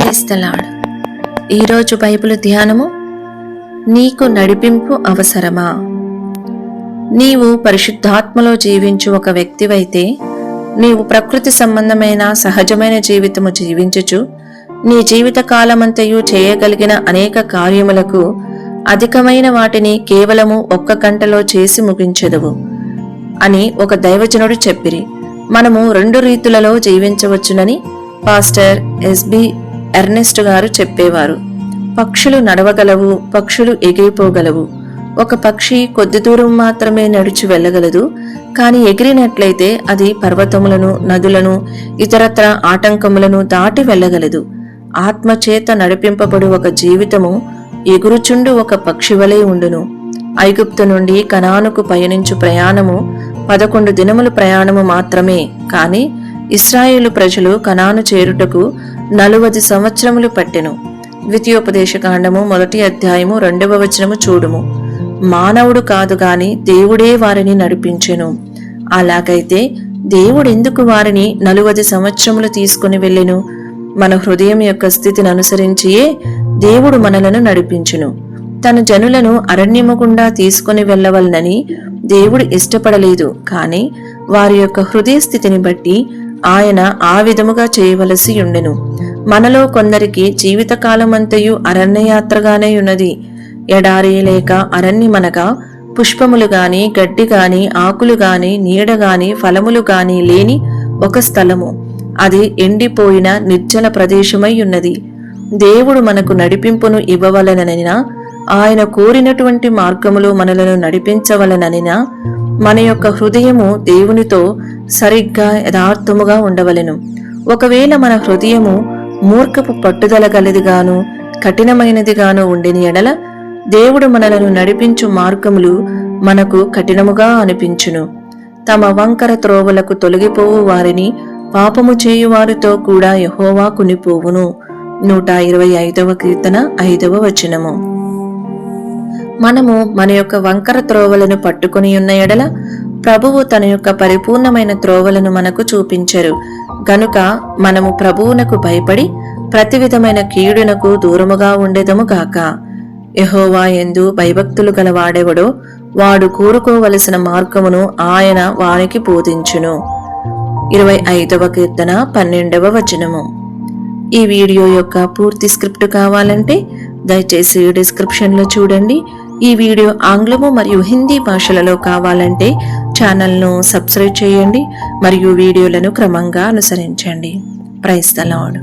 Praise the Lord. ఈరోజు Bible ధ్యానము, నీకు నడిపింపు అవసరమా? నీవు పరిశుద్ధాత్మలో జీవించు ఒక వ్యక్తివైతే నీవు ప్రకృతి సంబంధమైన సహజమైన జీవితము జీవించుచు నీ జీవిత కాలమంతయు చేయగలిగిన అనేక కార్యములకు అధికమైన వాటిని కేవలము 1 గంటలో చేసి ముగించెదవు అని ఒక దైవజనుడు చెప్పిరి. మనము 2 రీతులలో జీవించవచ్చునని పాస్టర్ ఎస్బి ఎర్నెస్ట్ గారు చెప్పేవారు. పక్షులు నడవగలవు, పక్షులు ఎగిరిపోగలవు. ఒక పక్షి కొద్ది దూరం మాత్రమే నడిచి వెళ్ళగలదు, కానీ ఎగిరినట్లయితే అది పర్వతములను, నదులను, ఇతరత్ర ఆటంకములను దాటి వెళ్ళగలదు. ఆత్మచేత నడిపింపబడు ఒక జీవితము ఎగురుచుండు ఒక పక్షి వలె ఉండును. ఐగుప్తు నుండి కనానుకు పయనించు ప్రయాణము 11 దినముల ప్రయాణము మాత్రమే, కాని ఇశ్రాయేలు ప్రజలు కనాను చేరుటకు 40 సంవత్సరములు పట్టెను. ద్వితీయోపదేశకాండము 1వ అధ్యాయము 2వ వచనము చూడుము. మానవుడు కాదు గాని దేవుడే వారిని నడిపించెను. అలాగైతే దేవుడెందుకు వారిని 40 సంవత్సరములు తీసుకుని వెళ్ళెను? మన హృదయం యొక్క స్థితిని అనుసరించియే దేవుడు మనలను నడిపించును. తన జనులను అరణ్యము గుండా తీసుకుని వెళ్ళవలనని దేవుడు ఇష్టపడలేదు, కాని వారి యొక్క హృదయ స్థితిని బట్టి ఆయన ఆ విధముగా చేయవలసి ఉండెను. మనలో కొందరికి జీవితకాలమంతయు అరణ్యయాత్రగానే ఉన్నది. ఎడారి లేక అరణ్యమనగా పుష్పములు గాని, గడ్డి గాని, ఆకులు గాని, నీడ గాని, ఫలములు గాని లేని ఒక స్థలము. అది ఎండిపోయిన నిర్జల ప్రదేశమై ఉన్నది. దేవుడు మనకు నడిపింపును ఇవ్వవలననినా, ఆయన కోరినటువంటి మార్గములో మనలను నడిపించవలననినా మన యొక్క హృదయము దేవునితో సరిగ్గా యథార్థముగా ఉండవలెను. ఒకవేళ మన హృదయము మూర్ఖపు పట్టుదల గలదిగాను కఠినమైనదిగాను ఉండిన ఎడల దేవుడు మనలను నడిపించు మార్గములు మనకు కఠినముగా అనిపించును. తమ వంకర త్రోవలకు తొలగిపోవు వారిని పాపము చేయువారితో కూడా యెహోవా కునిపోవును. 125వ కీర్తన 5వ వచనము. మనము మన యొక్క వంకర త్రోవలను పట్టుకుని ఉన్న ఎడల ప్రభువు తన యొక్క పరిపూర్ణమైన త్రోవలను మనకు చూపించరు. గనుక మనము ప్రభువునకు భయపడి ప్రతి విధమైన కీడునకు దూరముగా ఉండెదము గాక. యెహోవా యందు భయభక్తులు గల వాడెవడో వాడు కూరుకోవలసిన మార్గమును ఆయన వానికి బోధించును. 25వ కీర్తన 12వ వచనము. ఈ వీడియో యొక్క పూర్తి స్క్రిప్ట్ కావాలంటే దయచేసి డిస్క్రిప్షన్లో చూడండి. ఈ వీడియో ఆంగ్లము మరియు హిందీ భాషలలో కావాలంటే ఛానల్ను సబ్స్క్రైబ్ చేయండి మరియు వీడియోలను క్రమంగా అనుసరించండి. Praise the lord.